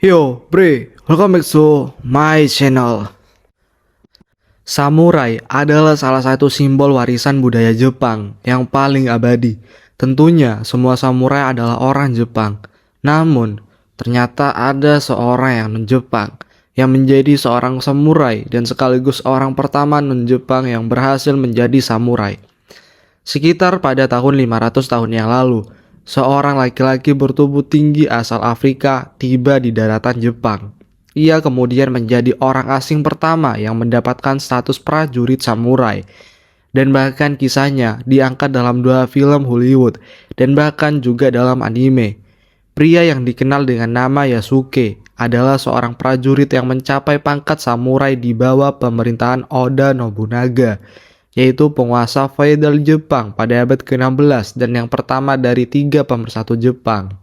Yo, Bre, welcome back to my channel. Samurai adalah salah satu simbol warisan budaya Jepang yang paling abadi. Tentunya semua samurai adalah orang Jepang. Namun, ternyata ada seorang yang non-Jepang yang menjadi seorang samurai dan sekaligus orang pertama non-Jepang yang berhasil menjadi samurai. Sekitar pada tahun 500 tahun yang lalu, seorang laki-laki bertubuh tinggi asal Afrika tiba di daratan Jepang. Ia kemudian menjadi orang asing pertama yang mendapatkan status prajurit samurai. Dan bahkan kisahnya diangkat dalam dua film Hollywood dan bahkan juga dalam anime. Pria yang dikenal dengan nama Yasuke adalah seorang prajurit yang mencapai pangkat samurai di bawah pemerintahan Oda Nobunaga, yaitu penguasa feodal Jepang pada abad ke-16 dan yang pertama dari tiga pemersatu Jepang.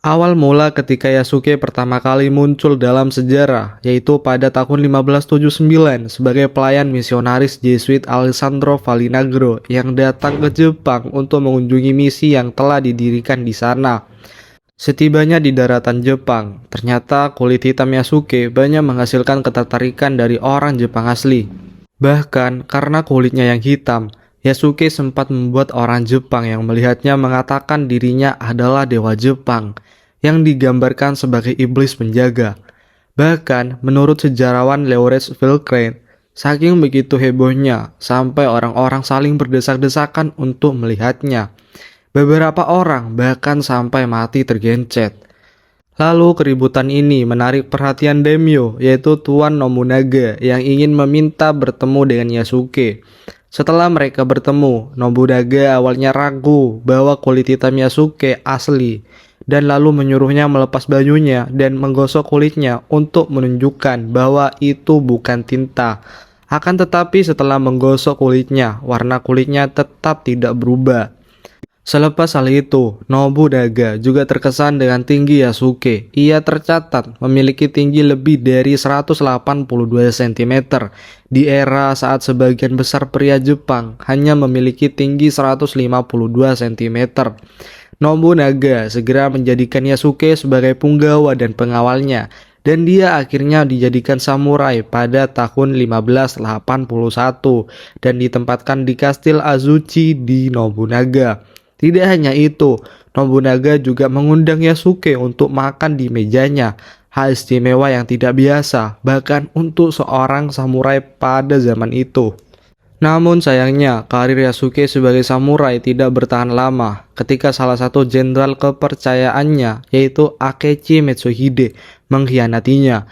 Awal mula ketika Yasuke pertama kali muncul dalam sejarah, yaitu pada tahun 1579 sebagai pelayan misionaris Jesuit Alessandro Valinagro yang datang ke Jepang untuk mengunjungi misi yang telah didirikan di sana. Setibanya di daratan Jepang, ternyata kulit hitam Yasuke banyak menghasilkan ketertarikan dari orang Jepang asli. Bahkan karena kulitnya yang hitam, Yasuke sempat membuat orang Jepang yang melihatnya mengatakan dirinya adalah dewa Jepang, yang digambarkan sebagai iblis penjaga. Bahkan menurut sejarawan Laurence Vilgrain, saking begitu hebohnya sampai orang-orang saling berdesak-desakan untuk melihatnya. Beberapa orang bahkan sampai mati tergencet. Lalu keributan ini menarik perhatian daimyo, yaitu Tuan Nobunaga yang ingin meminta bertemu dengan Yasuke. Setelah mereka bertemu, Nobunaga awalnya ragu bahwa kulit hitam Yasuke asli, dan lalu menyuruhnya melepas bajunya dan menggosok kulitnya untuk menunjukkan bahwa itu bukan tinta. Akan tetapi setelah menggosok kulitnya, warna kulitnya tetap tidak berubah. Selepas hal itu, Nobunaga juga terkesan dengan tinggi Yasuke. Ia tercatat memiliki tinggi lebih dari 182 cm di era saat sebagian besar pria Jepang hanya memiliki tinggi 152 cm. Nobunaga segera menjadikan Yasuke sebagai punggawa dan pengawalnya, dan dia akhirnya dijadikan samurai pada tahun 1581 dan ditempatkan di Kastil Azuchi di Nobunaga. Tidak hanya itu, Nobunaga juga mengundang Yasuke untuk makan di mejanya, hal istimewa yang tidak biasa bahkan untuk seorang samurai pada zaman itu. Namun sayangnya, karir Yasuke sebagai samurai tidak bertahan lama ketika salah satu jenderal kepercayaannya, yaitu Akechi Mitsuhide, mengkhianatinya.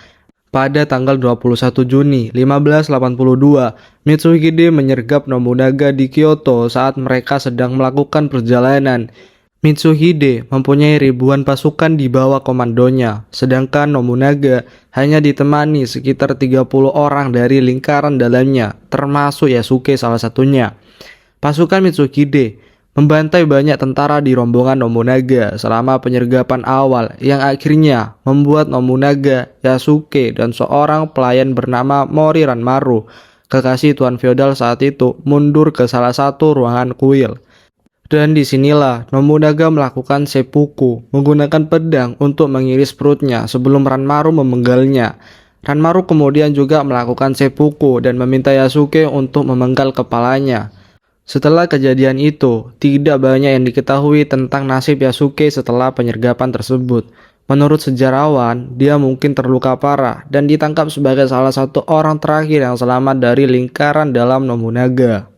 Pada tanggal 21 Juni 1582, Mitsuhide menyergap Nobunaga di Kyoto saat mereka sedang melakukan perjalanan. Mitsuhide mempunyai ribuan pasukan di bawah komandonya, sedangkan Nobunaga hanya ditemani sekitar 30 orang dari lingkaran dalamnya, termasuk Yasuke salah satunya. Pasukan Mitsuhide membantai banyak tentara di rombongan Nobunaga selama penyergapan awal yang akhirnya membuat Nobunaga, Yasuke, dan seorang pelayan bernama Mori Ranmaru, kekasih tuan feodal saat itu, mundur ke salah satu ruangan kuil. Dan disinilah Nobunaga melakukan seppuku, menggunakan pedang untuk mengiris perutnya sebelum Ranmaru memenggalnya. Ranmaru kemudian juga melakukan seppuku dan meminta Yasuke untuk memenggal kepalanya. Setelah kejadian itu, tidak banyak yang diketahui tentang nasib Yasuke setelah penyergapan tersebut. Menurut sejarawan, dia mungkin terluka parah dan ditangkap sebagai salah satu orang terakhir yang selamat dari lingkaran dalam Nobunaga.